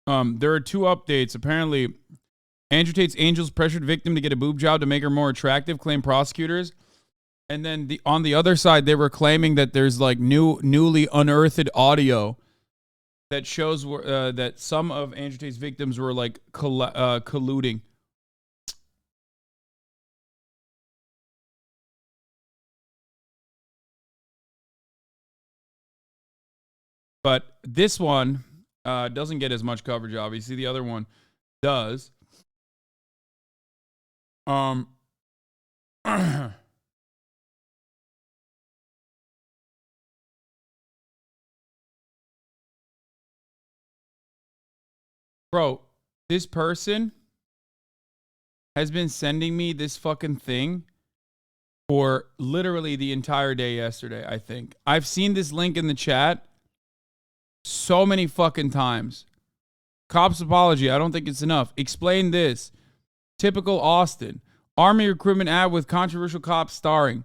There are two updates. Apparently, Andrew Tate's angels pressured victim to get a boob job to make her more attractive, claim prosecutors. And then on the other side, they were claiming that there's like newly unearthed audio that shows that some of Andrew Tate's victims were like colluding. But this one doesn't get as much coverage, obviously. The other one does. Bro, this person has been sending me this fucking thing for literally the entire day yesterday, I think. I've seen this link in the chat so many fucking times. Cops apology. I don't think it's enough. Explain this. Typical Austin. Army recruitment ad with controversial cops starring.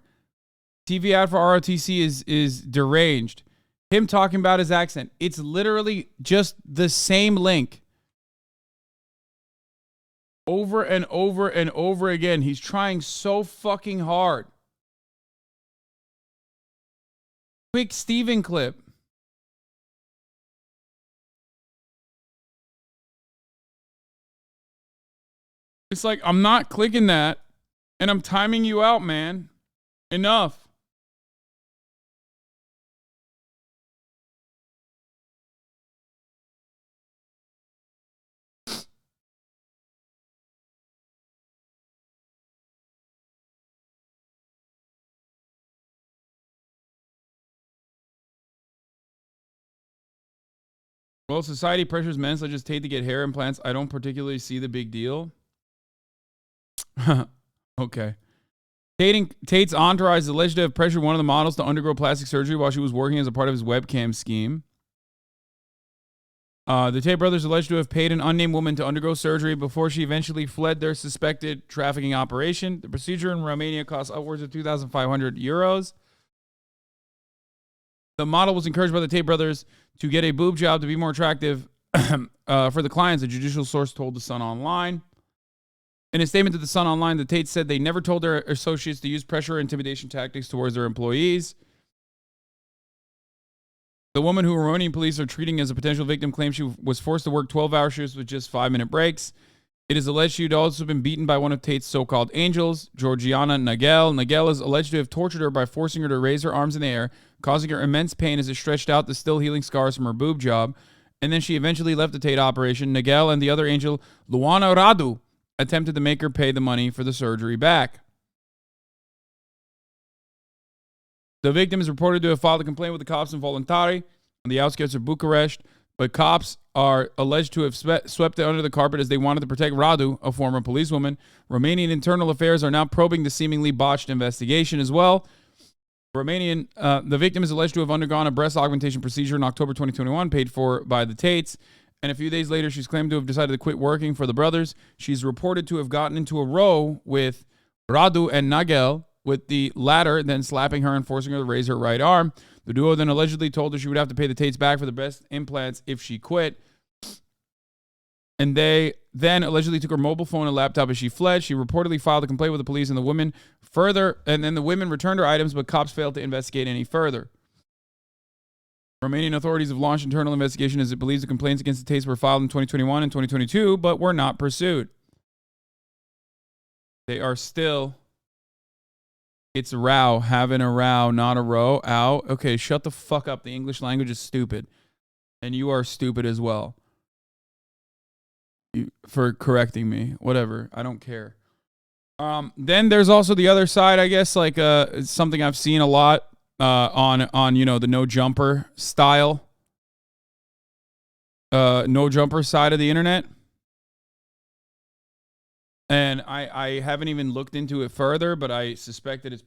TV ad for ROTC is deranged. Him talking about his accent. It's literally just the same link. Over and over and over again. He's trying so fucking hard. Quick Steven clip. It's like, I'm not clicking that, and I'm timing you out, man. Enough. Well, society pressures men such as Tate to get hair implants. I don't particularly see the big deal. Okay. Tate's entourage is alleged to have pressured one of the models to undergo plastic surgery while she was working as a part of his webcam scheme. The Tate brothers alleged to have paid an unnamed woman to undergo surgery before she eventually fled their suspected trafficking operation. The procedure in Romania cost upwards of 2,500 euros. The model was encouraged by the Tate brothers to get a boob job to be more attractive for the clients, a judicial source told The Sun Online. In a statement to The Sun Online, the Tates said they never told their associates to use pressure or intimidation tactics towards their employees. The woman who Romanian police are treating as a potential victim claims she was forced to work 12-hour shifts with just 5-minute breaks. It is alleged she had also been beaten by one of Tate's so-called angels, Georgiana Nagel. Nagel is alleged to have tortured her by forcing her to raise her arms in the air, causing her immense pain as it stretched out the still healing scars from her boob job. And then she eventually left the Tate operation. Nagel and the other angel, Luana Radu, attempted to make her pay the money for the surgery back. The victim is reported to have filed a complaint with the cops in Voluntari on the outskirts of Bucharest, but cops are alleged to have swept it under the carpet as they wanted to protect Radu, a former policewoman. Romanian internal affairs are now probing the seemingly botched investigation as well. The victim is alleged to have undergone a breast augmentation procedure in October 2021, paid for by the Tates. And a few days later, she's claimed to have decided to quit working for the brothers. She's reported to have gotten into a row with Radu and Nagel, with the latter then slapping her and forcing her to raise her right arm. The duo then allegedly told her she would have to pay the Tates back for the breast implants if she quit. And they then allegedly took her mobile phone and laptop as she fled. She reportedly filed a complaint with the police and the women then the women returned her items, but cops failed to investigate any further. Romanian authorities have launched internal investigation as it believes the complaints against the Tates were filed in 2021 and 2022, but were not pursued. They are still... It's a row, having a row, not a row. Ow. Okay, shut the fuck up. The English language is stupid. And you are stupid as well. For correcting me. Whatever. I don't care. Then there's also the other side, I guess, like something I've seen a lot on you know, the no jumper style. No jumper side of the internet. And I haven't even looked into it further, but I suspect that it's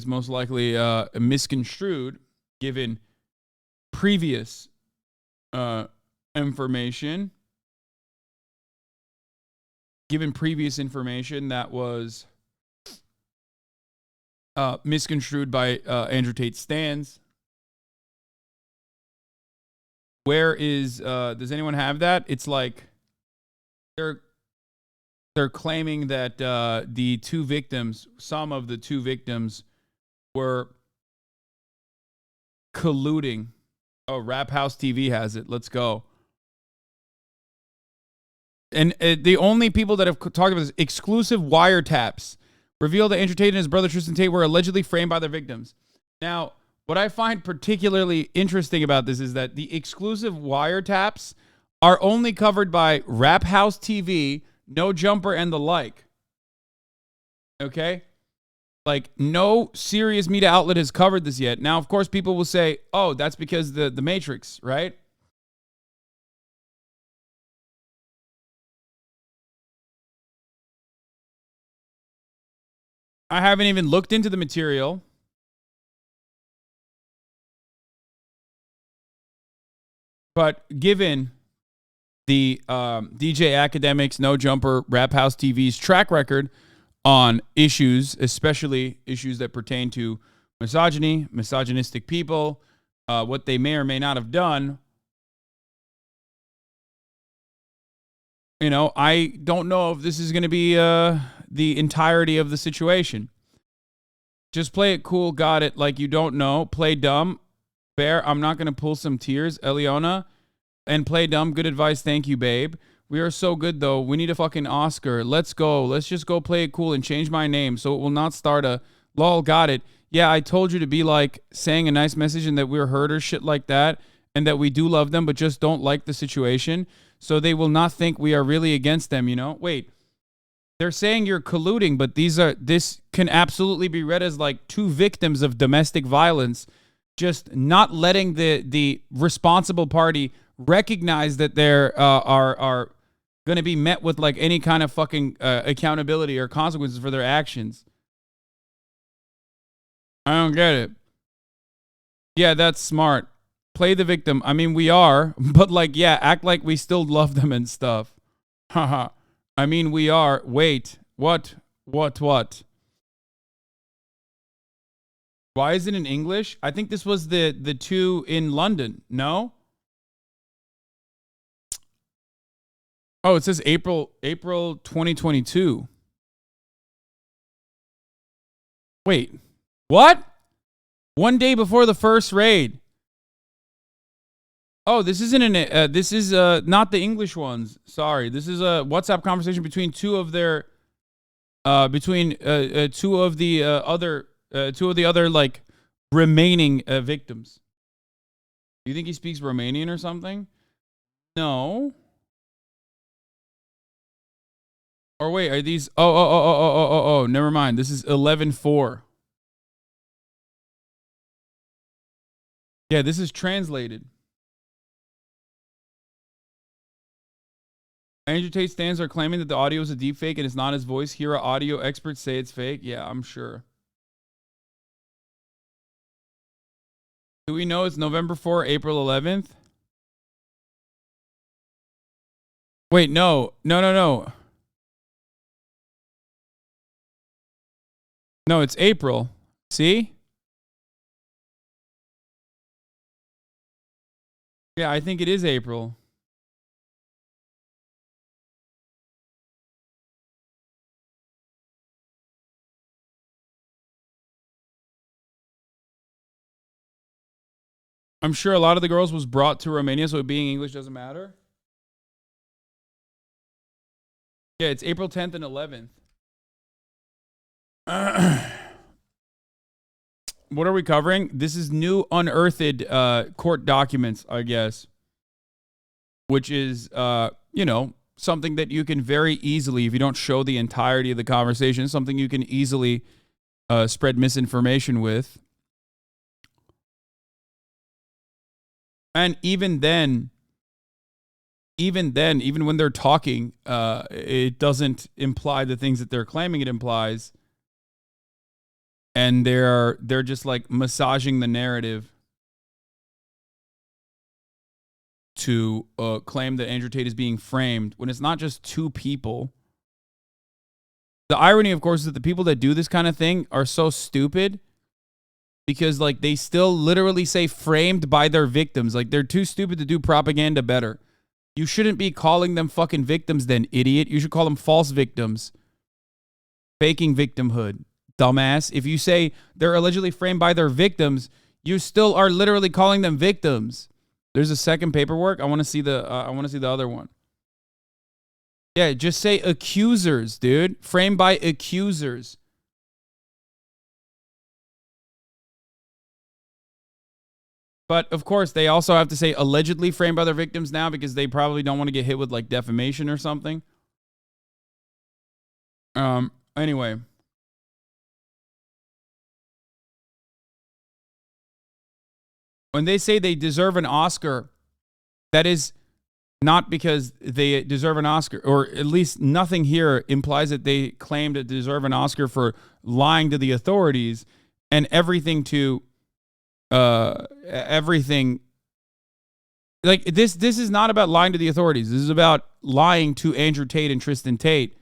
most likely misconstrued given previous information. Given previous information that was misconstrued by Andrew Tate stans. where is does anyone have that? It's like they're claiming that the two victims, some of the two victims, were colluding. Oh, Rap House TV has it. Let's go. And the only people that have talked about this, exclusive wiretaps reveal that Andrew Tate and his brother Tristan Tate were allegedly framed by their victims. Now, what I find particularly interesting about this is that the exclusive wiretaps are only covered by Rap House TV, No Jumper, and the like. Okay? Like, no serious media outlet has covered this yet. Now, of course, people will say, oh, that's because the Matrix, right? I haven't even looked into the material. But given the DJ Academics, No Jumper, Rap House TV's track record on issues, especially issues that pertain to misogyny, misogynistic people, what they may or may not have done, you know, I don't know if this is going to be the entirety of the situation. Just play it cool, got it, like you don't know. Play dumb. Bear, I'm not going to pull some tears. Eliona. And play dumb. Good advice. Thank you, babe. We are so good, though. We need a fucking Oscar. Let's go. Let's just go play it cool and change my name so it will not start a lol, got it. Yeah, I told you to be like saying a nice message and that we're hurt or shit like that and that we do love them but just don't like the situation so they will not think we are really against them, you know? Wait. They're saying you're colluding, but this can absolutely be read as like two victims of domestic violence just not letting the responsible party recognize that they're are going to be met with like any kind of fucking accountability or consequences for their actions. I don't get it. Yeah, that's smart. Play the victim. I mean, we are, but like, yeah, act like we still love them and stuff. Haha. I mean, we are. Wait, what? Why is it in English? I think this was the two in London. No? Oh, it says April 2022. Wait, what? One day before the first raid. Oh, this isn't an. This is not the English ones. Sorry, this is a WhatsApp conversation between two of their, two of the other like remaining victims. Do you think he speaks Romanian or something? No. Or wait, are these? Oh. Never mind. This is 11:4. Yeah, this is translated. Andrew Tate stands are claiming that the audio is a deep fake and it's not his voice. Here are audio experts say it's fake. Yeah, I'm sure. Do we know it's November 4, April 11th? Wait, no. No, it's April. See? Yeah, I think it is April. I'm sure a lot of the girls was brought to Romania, so being English doesn't matter. Yeah, it's April 10th and 11th. What are we covering? This is new unearthed court documents, I guess. Which is, you know, something that you can very easily, if you don't show the entirety of the conversation, something you can easily spread misinformation with. And even when they're talking, it doesn't imply the things that they're claiming it implies. And they're just like massaging the narrative to claim that Andrew Tate is being framed when it's not just two people. The irony, of course, is that the people that do this kind of thing are so stupid because like they still literally say framed by their victims. Like they're too stupid to do propaganda better. You shouldn't be calling them fucking victims then, idiot. You should call them false victims. Faking victimhood, dumbass. If you say they're allegedly framed by their victims, you still are literally calling them victims. There's a second paperwork. I want to see the other one. Yeah, just say accusers, dude. Framed by accusers. But of course, they also have to say allegedly framed by their victims now because they probably don't want to get hit with like defamation or something. Anyway. When they say they deserve an Oscar, that is not because they deserve an Oscar, or at least nothing here implies that they claim to deserve an Oscar for lying to the authorities and everything to everything. Like this is not about lying to the authorities. This is about lying to Andrew Tate and Tristan Tate,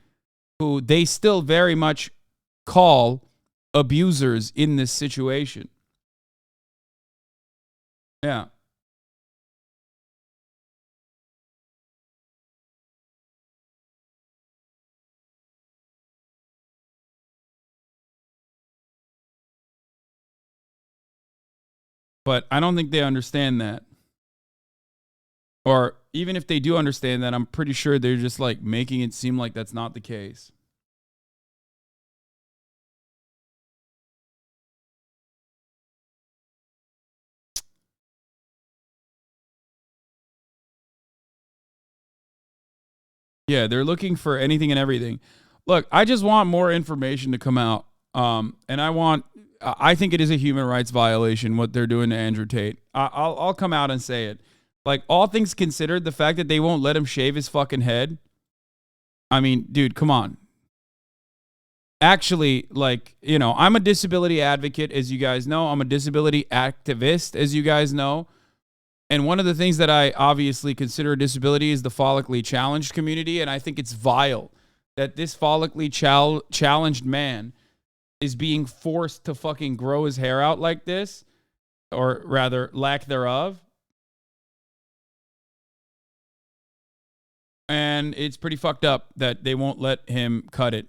who they still very much call abusers in this situation. Yeah. But I don't think they understand that. Or even if they do understand that, I'm pretty sure they're just like making it seem like that's not the case. Yeah, they're looking for anything and everything. Look, I just want more information to come out. And I think it is a human rights violation what they're doing to Andrew Tate. I'll come out and say it. Like, all things considered, the fact that they won't let him shave his fucking head. I mean, dude, come on. Actually, like, you know, I'm a disability advocate, as you guys know. I'm a disability activist, as you guys know. And one of the things that I obviously consider a disability is the follically challenged community. And I think it's vile that this follically challenged man is being forced to fucking grow his hair out like this, or rather, lack thereof. And it's pretty fucked up that they won't let him cut it.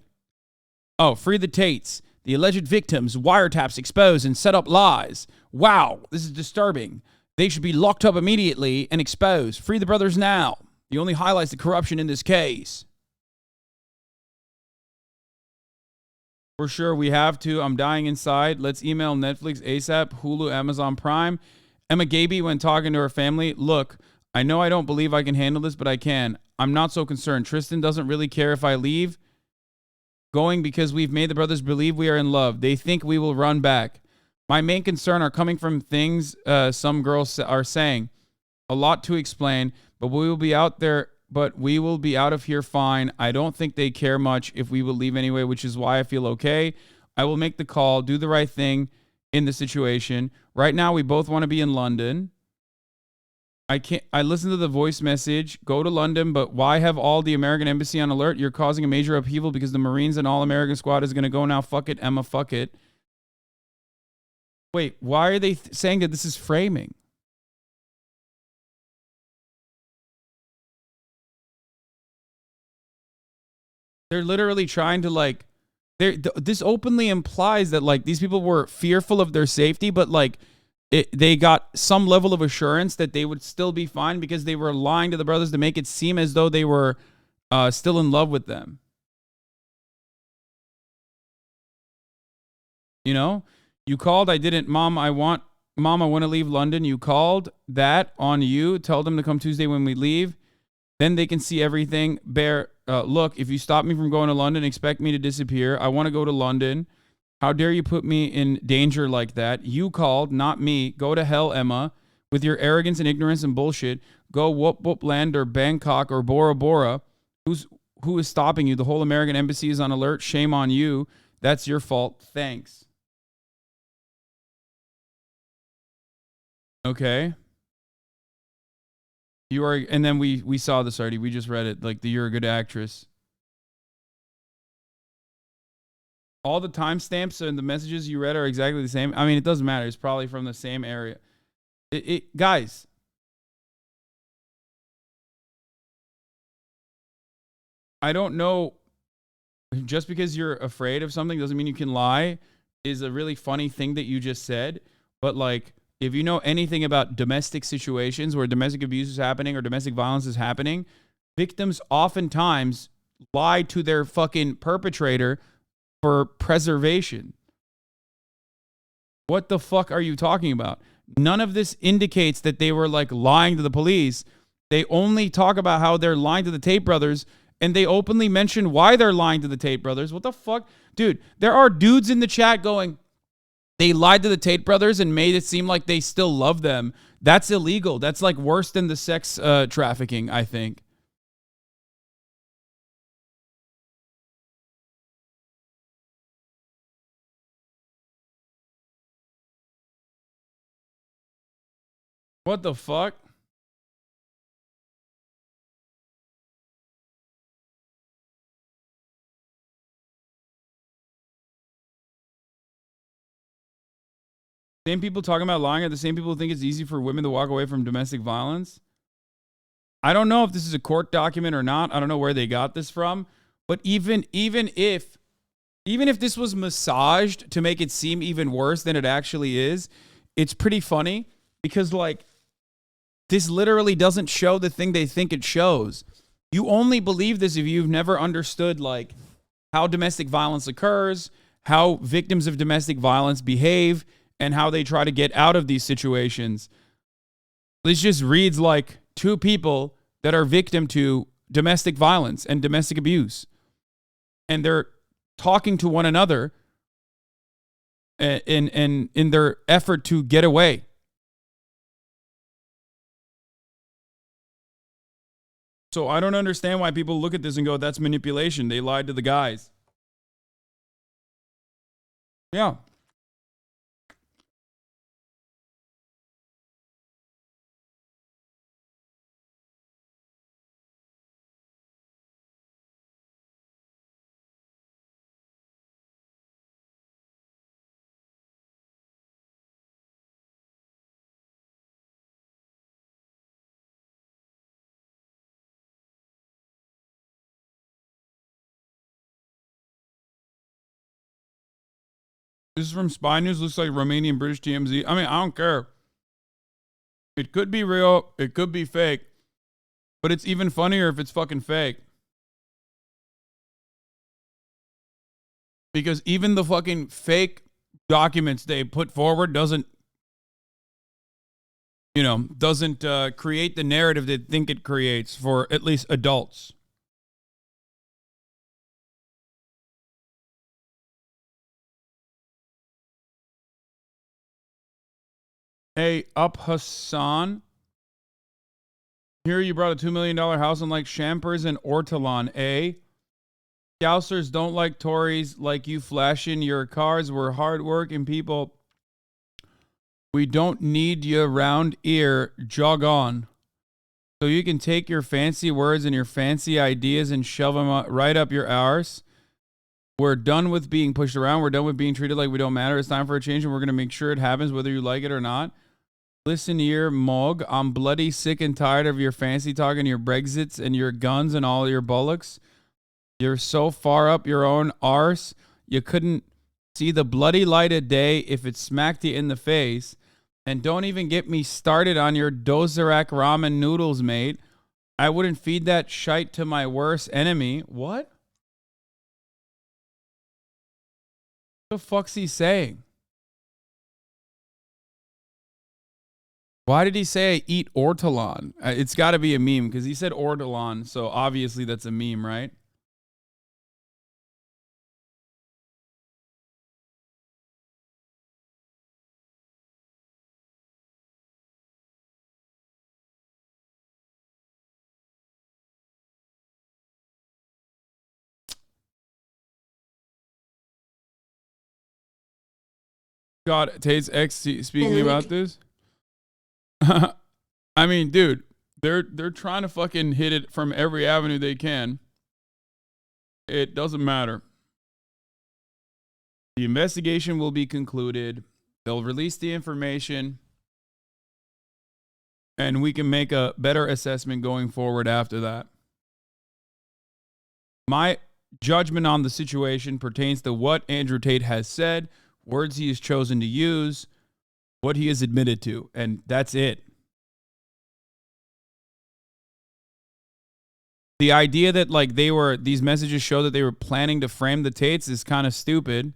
Oh, free the Tates. The alleged victims, wiretaps expose and set up lies. Wow, this is disturbing. They should be locked up immediately and exposed. Free the brothers now. He only highlights the corruption in this case. For sure, we have to. I'm dying inside. Let's email Netflix ASAP, Hulu, Amazon Prime. Emma Gaby, when talking to her family, look, I know I don't believe I can handle this, but I can. I'm not so concerned. Tristan doesn't really care if I leave going because we've made the brothers believe we are in love. They think we will run back. My main concern are coming from things some girls are saying. A lot to explain, but we will be out there. But we will be out of here fine. I don't think they care much if we will leave anyway, which is why I feel okay. I will make the call, do the right thing in the situation. Right now, we both want to be in London. I listen to the voice message, go to London, but why have all the American embassy on alert? You're causing a major upheaval because the Marines and all American squad is going to go now. Fuck it, Emma, fuck it. Wait, why are they saying that this is framing? They're literally trying to like, this openly implies that like these people were fearful of their safety, but like they got some level of assurance that they would still be fine because they were lying to the brothers to make it seem as though they were still in love with them. You know, you called. I didn't. Mom, I want to leave London. You called. That on you. Tell them to come Tuesday when we leave. Then they can see everything. Bear, look, if you stop me from going to London, expect me to disappear. I want to go to London. How dare you put me in danger like that? You called, not me. Go to hell, Emma. With your arrogance and ignorance and bullshit. Go whoop whoop land or Bangkok or Bora Bora. Who is stopping you? The whole American embassy is on alert. Shame on you. That's your fault. Thanks. Okay. You are, and then we saw this already. We just read it. Like, you're a good actress. All the timestamps and the messages you read are exactly the same. I mean, it doesn't matter. It's probably from the same area. Guys, I don't know. Just because you're afraid of something doesn't mean you can lie is a really funny thing that you just said. But like, if you know anything about domestic situations where domestic abuse is happening or domestic violence is happening, victims oftentimes lie to their fucking perpetrator for preservation. What the fuck are you talking about? None of this indicates that they were like lying to the police. They only talk about how they're lying to the Tate brothers, and they openly mention why they're lying to the Tate brothers. What the fuck? Dude, there are dudes in the chat going, they lied to the Tate brothers and made it seem like they still love them. That's illegal. That's like worse than the sex trafficking, I think. What the fuck? Same people talking about lying are the same people who think it's easy for women to walk away from domestic violence. I don't know if this is a court document or not. I don't know where they got this from. But even if this was massaged to make it seem even worse than it actually is, it's pretty funny because like this literally doesn't show the thing they think it shows. You only believe this if you've never understood like how domestic violence occurs, how victims of domestic violence behave, and how they try to get out of these situations. This just reads like two people that are victim to domestic violence and domestic abuse. And they're talking to one another in their effort to get away. So I don't understand why people look at this and go, that's manipulation. They lied to the guys. Yeah. This is from Spy News. Looks like Romanian British TMZ. I mean, I don't care. It could be real. It could be fake. But it's even funnier if it's fucking fake. Because even the fucking fake documents they put forward doesn't create the narrative they think it creates for at least adults. Hey, up Hasan. Here you brought a $2 million house on like Champers and Ortolan, eh? Scousers don't like Tories like you flashing your cars. We're hardworking people. We don't need you around here. Jog on. So you can take your fancy words and your fancy ideas and shove them right up your arse. We're done with being pushed around. We're done with being treated like we don't matter. It's time for a change, and we're going to make sure it happens whether you like it or not. Listen here, Mog. I'm bloody sick and tired of your fancy talk and your Brexits and your guns and all your bollocks. You're so far up your own arse, you couldn't see the bloody light of day if it smacked you in the face. And don't even get me started on your Dozarak ramen noodles, mate. I wouldn't feed that shite to my worst enemy. What? What the fuck's he saying? Why did he say I eat ortolan? It's got to be a meme because he said ortolan, so obviously that's a meme, right? God, Tate's ex speaking about this. I mean, dude, they're trying to fucking hit it from every avenue they can. It doesn't matter. The investigation will be concluded. They'll release the information. And we can make a better assessment going forward after that. My judgment on the situation pertains to what Andrew Tate has said, words he has chosen to use, what he has admitted to, and that's it. The idea that like these messages show that they were planning to frame the Tates is kind of stupid.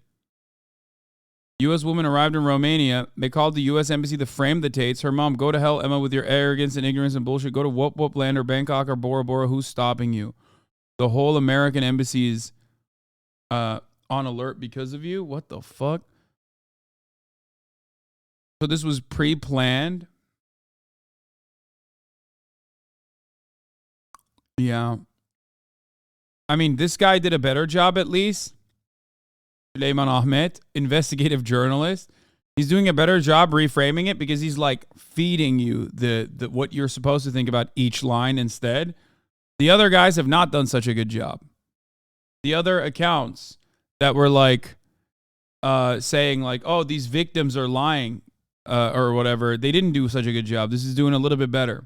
U.S. woman arrived in Romania. They called the U.S. embassy to frame the Tates. Her mom, go to hell, Emma, with your arrogance and ignorance and bullshit. Go to Whoop Whoop Land or Bangkok or Bora Bora. Who's stopping you? The whole American embassy is on alert because of you? What the fuck? So this was pre-planned? Yeah. I mean, this guy did a better job at least. Suleiman Ahmet, investigative journalist. He's doing a better job reframing it because he's like feeding you the what you're supposed to think about each line instead. The other guys have not done such a good job. The other accounts that were like saying like, oh, these victims are lying or whatever, they didn't do such a good job. This is doing a little bit better.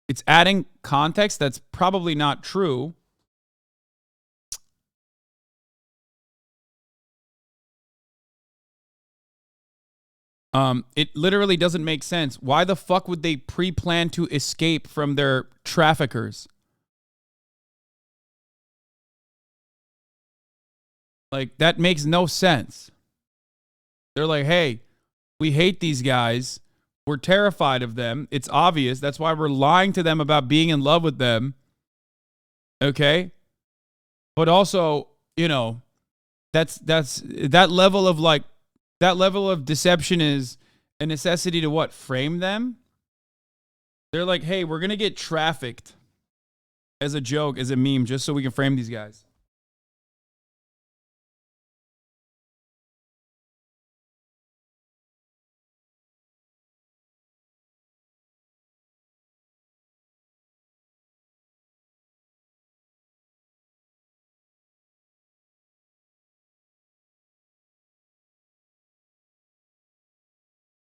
It's adding context that's probably not true. It literally doesn't make sense. Why the fuck would they pre-plan to escape from their traffickers? Like, that makes no sense. They're like, hey, we hate these guys. We're terrified of them. It's obvious. That's why we're lying to them about being in love with them. Okay? But also, you know, that level of like, that level of deception is a necessity to what? Frame them? They're like, hey, we're going to get trafficked as a joke, as a meme, just so we can frame these guys.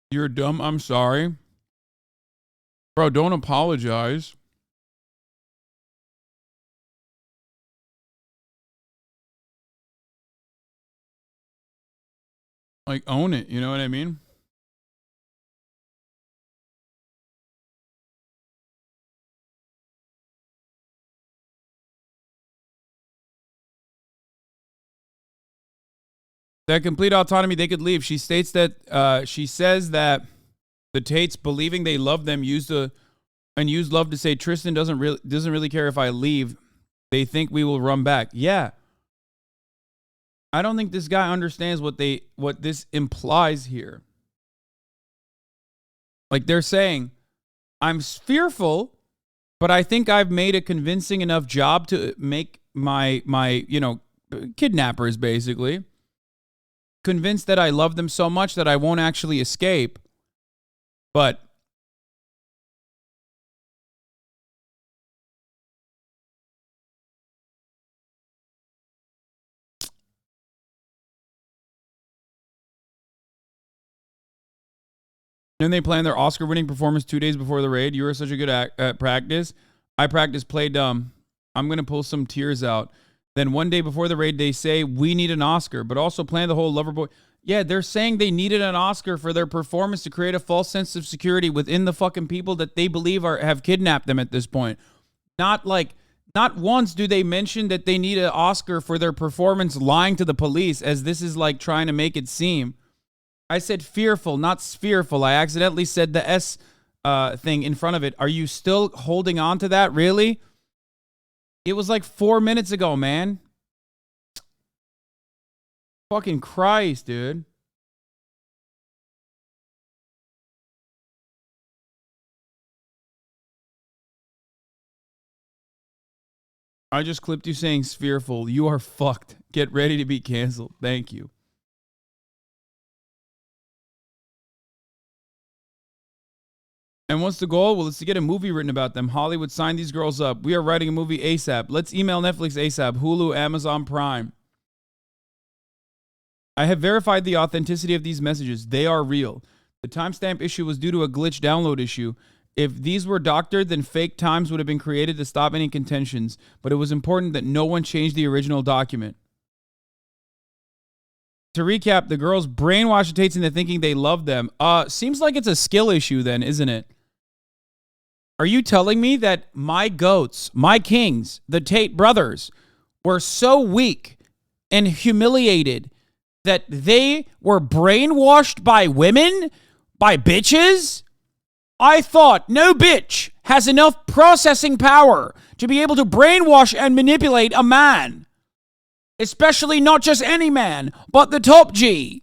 You're dumb. I'm sorry. Bro, don't apologize. Like, own it. You know what I mean? That complete autonomy, they could leave. She states that she says that the Tates, believing they love them, used love to say Tristan doesn't really care if I leave. They think we will run back. Yeah. I don't think this guy understands what this implies here. Like, they're saying, I'm fearful, but I think I've made a convincing enough job to make my kidnappers basically convinced that I love them so much that I won't actually escape. But then they plan their Oscar-winning performance 2 days before the raid. You were such a good at practice. I practiced play dumb. I'm going to pull some tears out. Then one day before the raid, they say, we need an Oscar, but also plan the whole lover boy. Yeah, they're saying they needed an Oscar for their performance to create a false sense of security within the fucking people that they believe have kidnapped them at this point. Not once do they mention that they need an Oscar for their performance lying to the police, as this is like trying to make it seem. I said fearful, not spherical. I accidentally said the S thing in front of it. Are you still holding on to that? Really? It was like 4 minutes ago, man. Fucking Christ, dude. I just clipped you saying spherical. You are fucked. Get ready to be canceled. Thank you. And what's the goal? Well, it's to get a movie written about them. Hollywood, sign these girls up. We are writing a movie ASAP. Let's email Netflix ASAP. Hulu, Amazon Prime. I have verified the authenticity of these messages. They are real. The timestamp issue was due to a glitch download issue. If these were doctored, then fake times would have been created to stop any contentions, but it was important that no one changed the original document. To recap, the girls brainwash the Tates into thinking they love them. Seems like it's a skill issue then, isn't it? Are you telling me that my goats, my kings, the Tate brothers, were so weak and humiliated that they were brainwashed by women? By bitches? I thought no bitch has enough processing power to be able to brainwash and manipulate a man. Especially not just any man, but the top G.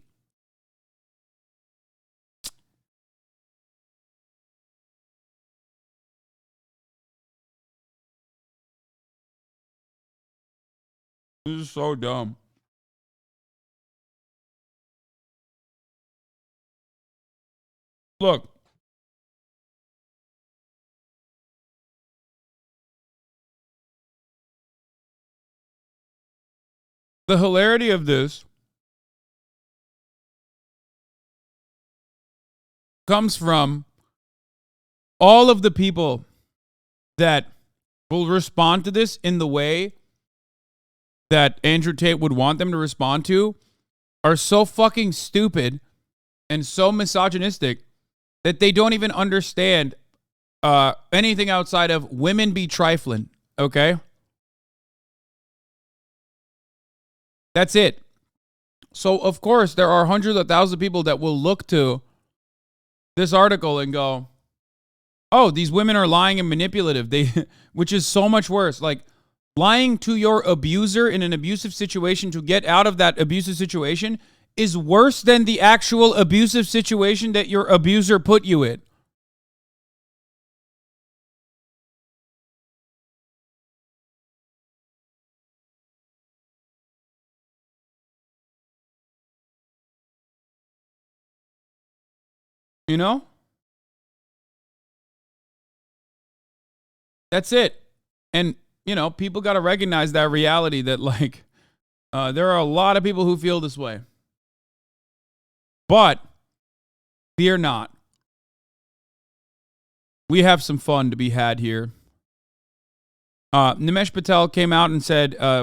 This is so dumb. Look. The hilarity of this comes from all of the people that will respond to this in the way that Andrew Tate would want them to respond to are so fucking stupid and so misogynistic that they don't even understand anything outside of women be trifling, okay? That's it. So, of course, there are hundreds of thousands of people that will look to this article and go, oh, these women are lying and manipulative, which is so much worse. Like, lying to your abuser in an abusive situation to get out of that abusive situation is worse than the actual abusive situation that your abuser put you in. You know? That's it. And, you know, people got to recognize that reality that, like, there are a lot of people who feel this way. But fear not. We have some fun to be had here. Nimesh Patel came out and said,